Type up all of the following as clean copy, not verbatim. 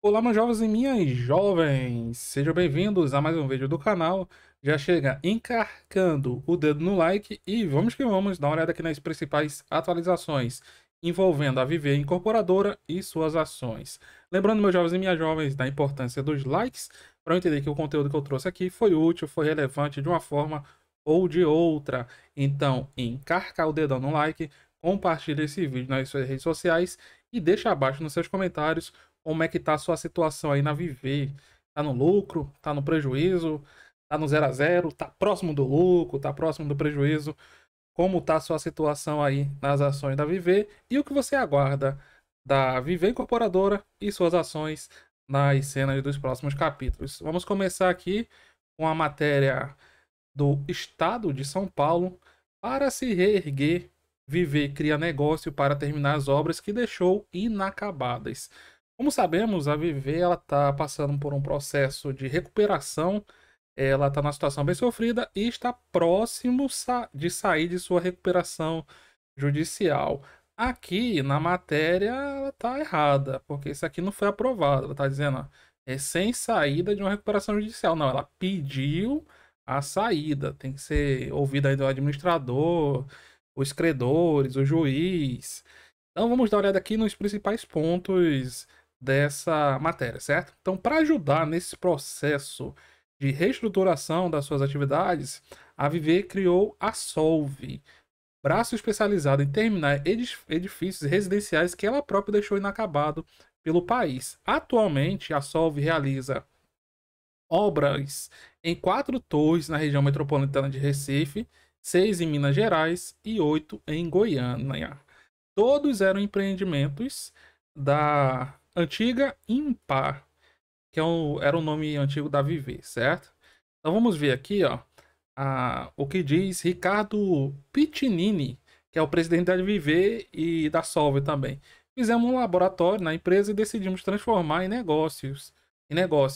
Olá, meus jovens e minhas jovens! Sejam bem-vindos a mais um vídeo do canal. Já chega encarcando o dedo no like e vamos que vamos dar uma olhada aqui nas principais atualizações envolvendo a Viver Incorporadora e suas ações. Lembrando, meus jovens e minhas jovens, da importância dos likes para eu entender que o conteúdo que eu trouxe aqui foi útil, foi relevante de uma forma ou de outra. Então, encarca o dedão no like, compartilhe esse vídeo nas suas redes sociais e deixa abaixo nos seus comentários como é que tá a sua situação aí na Viver. Tá no lucro? Tá no prejuízo? Tá no zero a zero? Tá próximo do lucro? Tá próximo do prejuízo? Como tá a sua situação aí nas ações da Viver? E o que você aguarda da Viver Incorporadora e suas ações nas cenas dos próximos capítulos? Vamos começar aqui com a matéria do Estado de São Paulo. Para se reerguer, Viver cria negócio para terminar as obras que deixou inacabadas. Como sabemos, a Viver ela está passando por um processo de recuperação. Ela está numa situação bem sofrida e está próximo de sair de sua recuperação judicial. Aqui na matéria ela está errada, porque isso aqui não foi aprovado. Ela está dizendo, ó, é sem saída de uma recuperação judicial. Não, ela pediu a saída. Tem que ser ouvida aí do administrador, os credores, o juiz. Então vamos dar uma olhada aqui nos principais pontos dessa matéria, certo? Então, para ajudar nesse processo de reestruturação das suas atividades, a Viver criou a Solve, braço especializado em terminar edifícios residenciais que ela própria deixou inacabado pelo país. Atualmente, a Solve realiza obras em 4 torres na região metropolitana de Recife, 6 em Minas Gerais e 8 em Goiânia. Todos eram empreendimentos da antiga Impar, que era o nome antigo da Viver, certo? Então vamos ver aqui, ó, o que diz Ricardo Piccinini, que é o presidente da Viver e da Solve também. Fizemos um laboratório na empresa e decidimos transformar em negócio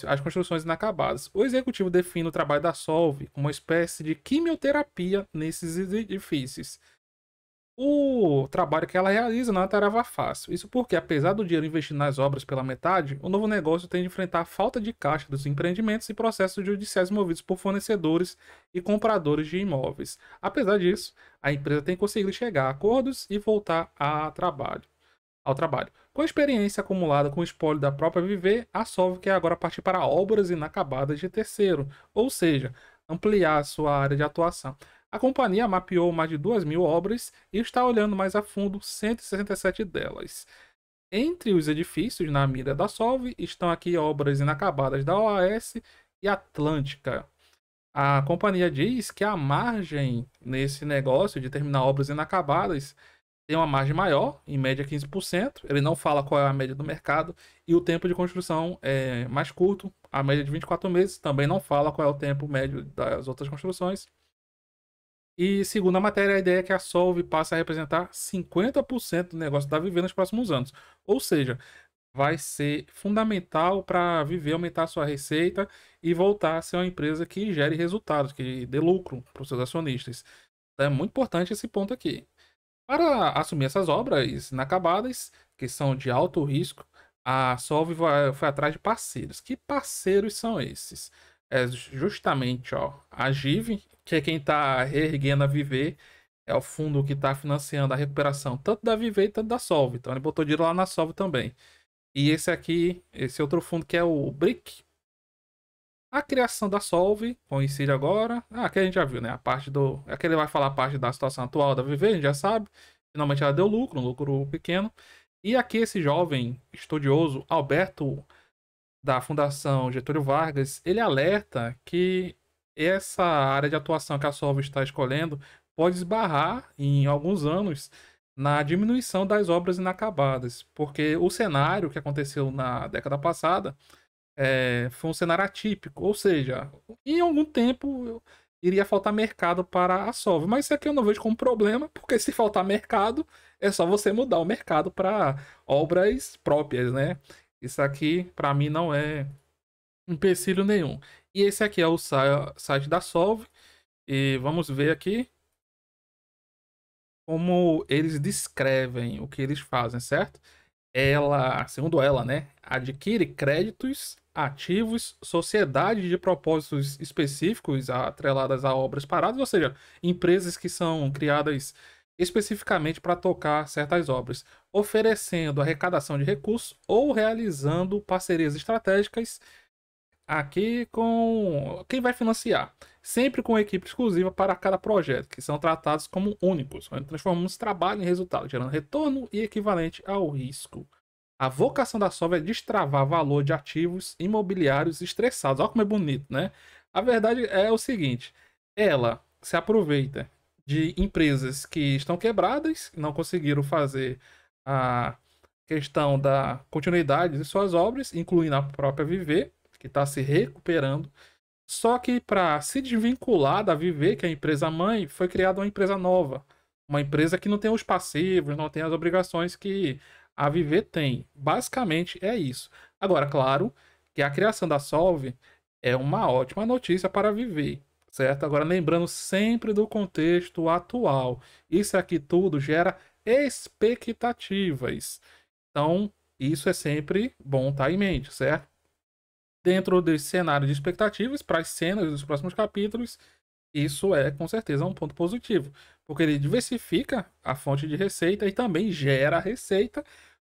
as construções inacabadas. O executivo define o trabalho da Solve como uma espécie de quimioterapia nesses edifícios. O trabalho que ela realiza não é uma tarefa fácil. Isso porque, apesar do dinheiro investido nas obras pela metade, o novo negócio tem de enfrentar a falta de caixa dos empreendimentos e processos judiciais movidos por fornecedores e compradores de imóveis. Apesar disso, a empresa tem conseguido chegar a acordos e voltar ao trabalho. Com a experiência acumulada com o espólio da própria Viver, a Solve quer agora partir para obras inacabadas de terceiro, ou seja, ampliar sua área de atuação. A companhia mapeou mais de 2.000 obras e está olhando mais a fundo 167 delas. Entre os edifícios na mira da Solve estão aqui obras inacabadas da OAS e Atlântica. A companhia diz que a margem nesse negócio de terminar obras inacabadas tem uma margem maior, em média 15%. Ele não fala qual é a média do mercado. E o tempo de construção é mais curto, a média de 24 meses. Também não fala qual é o tempo médio das outras construções. E segundo a matéria, a ideia é que a Solve passe a representar 50% do negócio da Viver nos próximos anos. Ou seja, vai ser fundamental para a Viver aumentar a sua receita e voltar a ser uma empresa que gere resultados, que dê lucro para os seus acionistas. Então é muito importante esse ponto aqui. Para assumir essas obras inacabadas, que são de alto risco, a Solve foi atrás de parceiros. Que parceiros são esses? É justamente, ó, a GIV, que é quem está reerguendo a Viver, é o fundo que está financiando a recuperação tanto da Viver e tanto da Solve. Então ele botou dinheiro lá na Solve também. E esse aqui, esse outro fundo que é o BRIC, a criação da Solve coincide agora. Aqui a gente já viu, né? A parte do. Aqui ele vai falar a parte da situação atual da Viver, a gente já sabe. Finalmente ela deu lucro, um lucro pequeno. E aqui esse jovem estudioso, Alberto, da Fundação Getúlio Vargas, ele alerta que essa área de atuação que a Solve está escolhendo pode esbarrar em alguns anos na diminuição das obras inacabadas, porque o cenário que aconteceu na década passada foi um cenário atípico, ou seja, em algum tempo iria faltar mercado para a Solve, mas isso aqui eu não vejo como problema, porque se faltar mercado, é só você mudar o mercado para obras próprias, né? Isso aqui, para mim, não é empecilho nenhum. E esse aqui é o site da Solve, e vamos ver aqui como eles descrevem o que eles fazem, certo? ela, segundo ela, né, adquire créditos, ativos, sociedades de propósitos específicos atreladas a obras paradas, ou seja, empresas que são criadas especificamente para tocar certas obras, oferecendo arrecadação de recursos ou realizando parcerias estratégicas aqui com quem vai financiar, sempre com equipe exclusiva para cada projeto, que são tratados como únicos, onde transformamos trabalho em resultado, gerando retorno e equivalente ao risco. A vocação da Solve é destravar valor de ativos imobiliários estressados. Olha como é bonito, né? A verdade é o seguinte: ela se aproveita de empresas que estão quebradas, não conseguiram fazer a questão da continuidade de suas obras, incluindo a própria Viver, que está se recuperando. Só que para se desvincular da Viver, que é a empresa mãe, foi criada uma empresa nova. Uma empresa que não tem os passivos, não tem as obrigações que a Viver tem. Basicamente é isso. Agora, claro que a criação da Solve é uma ótima notícia para a Viver, certo? Agora, lembrando sempre do contexto atual. Isso aqui tudo gera expectativas. Então, isso é sempre bom estar em mente, certo? Dentro desse cenário de expectativas para as cenas dos próximos capítulos, isso é com certeza um ponto positivo, porque ele diversifica a fonte de receita e também gera receita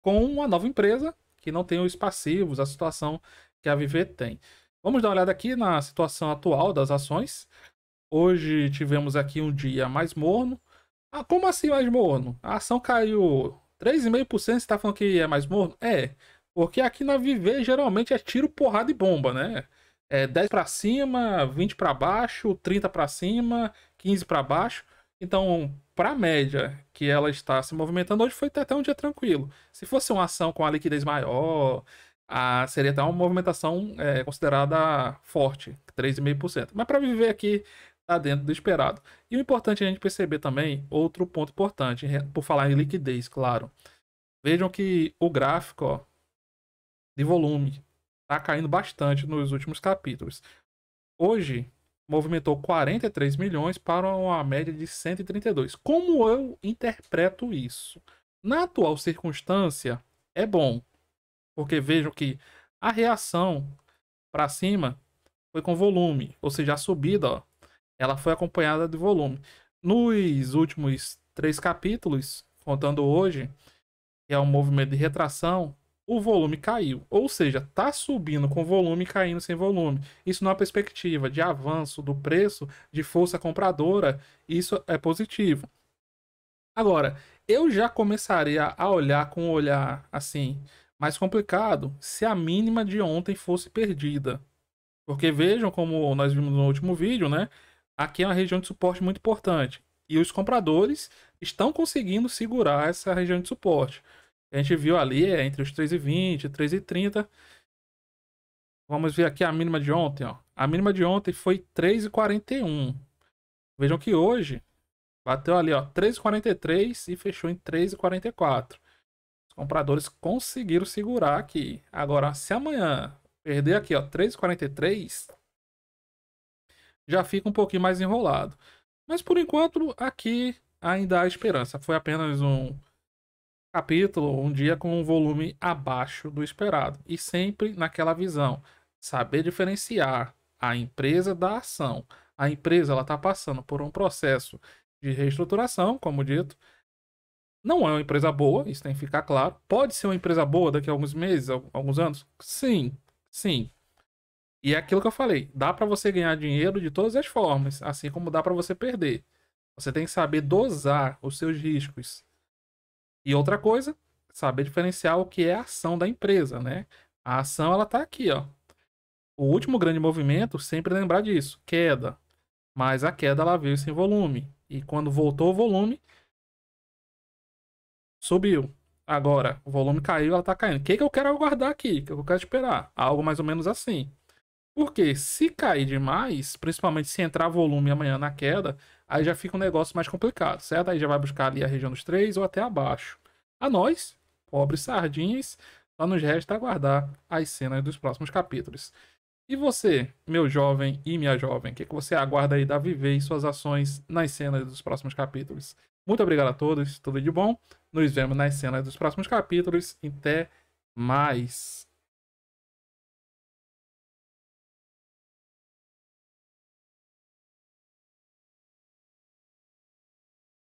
com uma nova empresa que não tem os passivos, a situação que a Viver tem. Vamos dar uma olhada aqui na situação atual das ações. Hoje tivemos aqui um dia mais morno. Ah, como assim mais morno? A ação caiu 3,5%, você está falando que é mais morno? É, porque aqui na Viver geralmente é tiro, porrada e bomba, né? É 10 para cima, 20 para baixo, 30 para cima, 15 para baixo. Então, para a média que ela está se movimentando hoje, foi até um dia tranquilo. Se fosse uma ação com a liquidez maior, seria até uma movimentação considerada forte, 3,5%. Mas para Viver aqui, tá dentro do esperado. E o importante é a gente perceber também, outro ponto importante, por falar em liquidez, claro. Vejam que o gráfico, ó, de volume tá caindo bastante nos últimos capítulos. Hoje, movimentou 43 milhões para uma média de 132. Como eu interpreto isso? Na atual circunstância, é bom, porque vejam que a reação para cima foi com volume, ou seja, a subida, ó, ela foi acompanhada de volume. Nos últimos 3 capítulos, contando hoje, que é um movimento de retração, o volume caiu. Ou seja, tá subindo com volume e caindo sem volume. Isso numa perspectiva de avanço do preço, de força compradora, isso é positivo. Agora, eu já começaria a olhar com um olhar assim, mais complicado, se a mínima de ontem fosse perdida. Porque vejam como nós vimos no último vídeo, né? Aqui é uma região de suporte muito importante. E os compradores estão conseguindo segurar essa região de suporte. A gente viu ali entre os 3,20 e 3,30. Vamos ver aqui a mínima de ontem, ó. A mínima de ontem foi 3,41. Vejam que hoje bateu ali, ó, 3,43 e fechou em 3,44. Os compradores conseguiram segurar aqui. Agora, se amanhã perder aqui, ó, 3,43, já fica um pouquinho mais enrolado. Mas por enquanto, aqui ainda há esperança. Foi apenas um capítulo, um dia com um volume abaixo do esperado. E sempre naquela visão. Saber diferenciar a empresa da ação. A empresa está passando por um processo de reestruturação, como dito. Não é uma empresa boa, isso tem que ficar claro. Pode ser uma empresa boa daqui a alguns meses, alguns anos? Sim, sim. E é aquilo que eu falei, dá para você ganhar dinheiro de todas as formas, assim como dá para você perder. Você tem que saber dosar os seus riscos. E outra coisa, saber diferenciar o que é a ação da empresa, né? A ação ela tá aqui, ó. O último grande movimento, sempre lembrar disso, queda. Mas a queda ela veio sem volume. E quando voltou o volume, subiu. Agora, o volume caiu, ela tá caindo. O que eu quero aguardar aqui? O que eu quero esperar? Algo mais ou menos assim. Porque se cair demais, principalmente se entrar volume amanhã na queda, aí já fica um negócio mais complicado, certo? Aí já vai buscar ali a região dos 3 ou até abaixo. A nós, pobres sardinhas, só nos resta aguardar as cenas dos próximos capítulos. E você, meu jovem e minha jovem, o que você aguarda aí da Viver e suas ações nas cenas dos próximos capítulos? Muito obrigado a todos, tudo de bom. Nos vemos nas cenas dos próximos capítulos. Até mais.